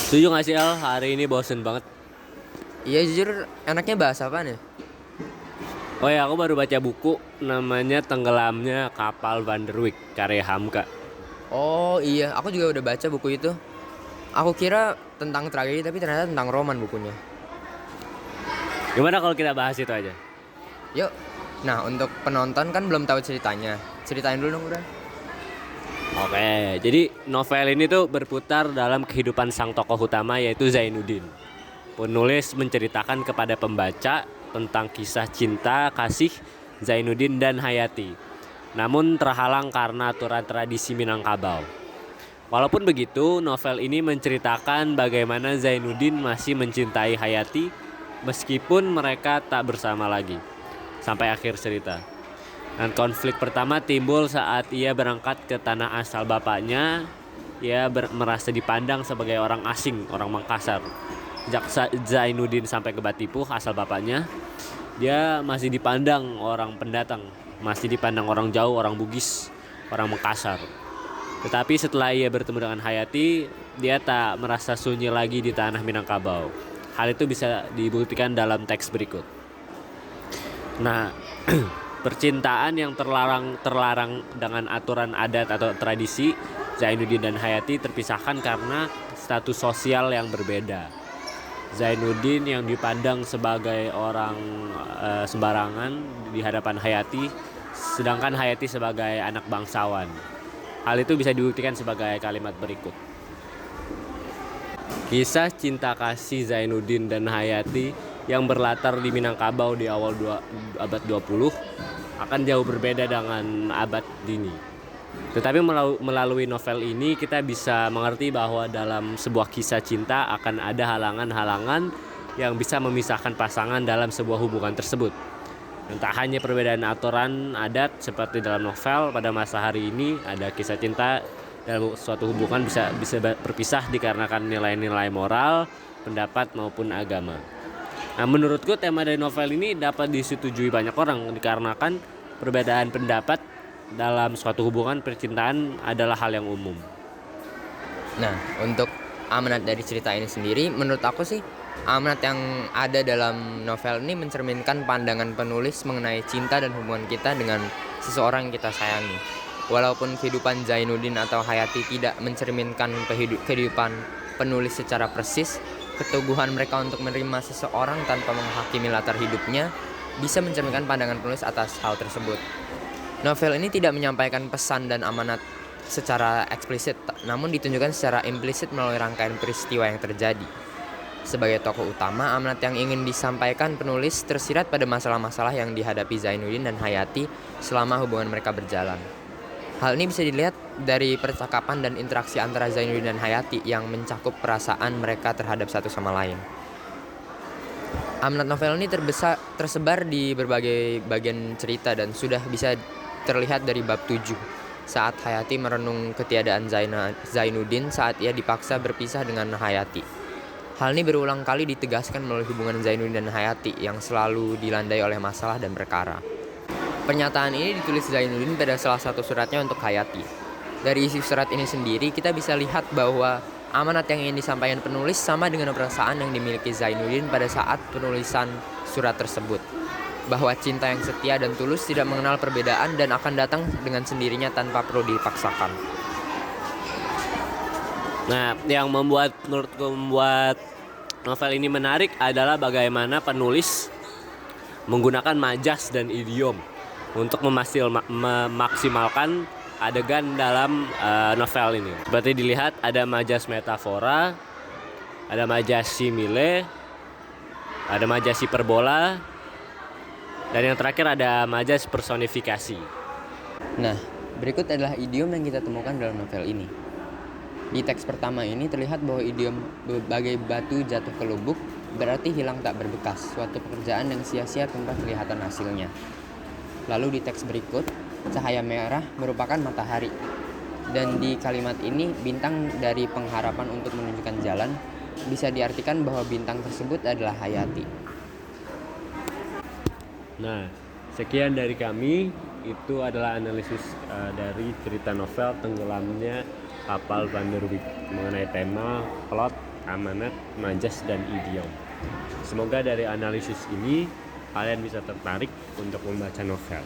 Setuju gak sih Al? Hari ini bosen banget. Iya jujur enaknya bahas apa nih? Oh ya, aku baru baca buku namanya Tenggelamnya Kapal Van der Wijk karya Hamka. Oh iya, aku juga udah baca buku itu. Aku kira tentang tragedi tapi ternyata tentang roman bukunya. Gimana kalau kita bahas itu aja? Yuk. Nah, untuk penonton kan belum tahu ceritanya. Ceritain dulu dong udah. Oke, jadi novel ini tuh berputar dalam kehidupan sang tokoh utama yaitu Zainuddin. Penulis menceritakan kepada pembaca tentang kisah cinta kasih Zainuddin dan Hayati. Namun terhalang karena aturan tradisi Minangkabau. Walaupun begitu, novel ini menceritakan bagaimana Zainuddin masih mencintai Hayati meskipun mereka tak bersama lagi sampai akhir cerita. Dan konflik pertama timbul saat ia berangkat ke tanah asal bapaknya. Ia merasa dipandang sebagai orang asing, orang Makassar. Sejak Zainuddin sampai ke Batipuh, asal bapaknya, dia masih dipandang orang pendatang, masih dipandang orang jauh, orang Bugis, orang Makassar. Tetapi setelah ia bertemu dengan Hayati, dia tak merasa sunyi lagi di tanah Minangkabau. Hal itu bisa dibuktikan dalam teks berikut. Nah, percintaan yang terlarang dengan aturan adat atau tradisi Zainuddin dan Hayati terpisahkan karena status sosial yang berbeda. Zainuddin yang dipandang sebagai orang sembarangan di hadapan Hayati, sedangkan Hayati sebagai anak bangsawan. Hal itu bisa dibuktikan sebagai kalimat berikut. Kisah cinta kasih Zainuddin dan Hayati yang berlatar di Minangkabau di awal abad 20 akan jauh berbeda dengan abad dini. Tetapi melalui novel ini kita bisa mengerti bahwa dalam sebuah kisah cinta akan ada halangan-halangan yang bisa memisahkan pasangan dalam sebuah hubungan tersebut. Dan tak hanya perbedaan aturan adat seperti dalam novel, pada masa hari ini ada kisah cinta dalam suatu hubungan bisa berpisah dikarenakan nilai-nilai moral, pendapat maupun agama. Nah, menurutku tema dari novel ini dapat disetujui banyak orang dikarenakan perbedaan pendapat dalam suatu hubungan percintaan adalah hal yang umum. Nah, untuk amanat dari cerita ini sendiri, menurut aku sih amanat yang ada dalam novel ini mencerminkan pandangan penulis mengenai cinta dan hubungan kita dengan seseorang yang kita sayangi. Walaupun kehidupan Zainuddin atau Hayati tidak mencerminkan kehidupan penulis secara persis, keteguhan mereka untuk menerima seseorang tanpa menghakimi latar hidupnya bisa mencerminkan pandangan penulis atas hal tersebut. Novel ini tidak menyampaikan pesan dan amanat secara eksplisit, namun ditunjukkan secara implisit melalui rangkaian peristiwa yang terjadi. Sebagai tokoh utama, amanat yang ingin disampaikan penulis tersirat pada masalah-masalah yang dihadapi Zainuddin dan Hayati selama hubungan mereka berjalan. Hal ini bisa dilihat dari percakapan dan interaksi antara Zainuddin dan Hayati yang mencakup perasaan mereka terhadap satu sama lain. Amanat novel ini tersebar di berbagai bagian cerita dan sudah bisa terlihat dari bab 7 saat Hayati merenung ketiadaan Zainuddin saat ia dipaksa berpisah dengan Hayati. Hal ini berulang kali ditegaskan melalui hubungan Zainuddin dan Hayati yang selalu dilandai oleh masalah dan perkara. Pernyataan ini ditulis Zainuddin pada salah satu suratnya untuk Hayati. Dari isi surat ini sendiri kita bisa lihat bahwa amanat yang ingin disampaikan penulis sama dengan perasaan yang dimiliki Zainuddin pada saat penulisan surat tersebut. Bahwa cinta yang setia dan tulus tidak mengenal perbedaan dan akan datang dengan sendirinya tanpa perlu dipaksakan. Nah, yang menurutku membuat novel ini menarik adalah bagaimana penulis menggunakan majas dan idiom untuk memaksimalkan adegan dalam novel ini. Seperti dilihat ada majas metafora, ada majas simile, ada majas hiperbola, dan yang terakhir ada majas personifikasi. Nah, berikut adalah idiom yang kita temukan dalam novel ini. Di teks pertama ini terlihat bahwa idiom bagai batu jatuh ke lubuk berarti hilang tak berbekas, suatu pekerjaan yang sia-sia tanpa kelihatan hasilnya. Lalu di teks berikut, cahaya merah merupakan matahari. Dan di kalimat ini, bintang dari pengharapan untuk menunjukkan jalan bisa diartikan bahwa bintang tersebut adalah Hayati. Nah, sekian dari kami. Itu adalah analisis dari cerita novel Tenggelamnya Kapal Van der Wijk mengenai tema, plot, amanat, majas, dan idiom. Semoga dari analisis ini kalian bisa tertarik untuk membaca novel.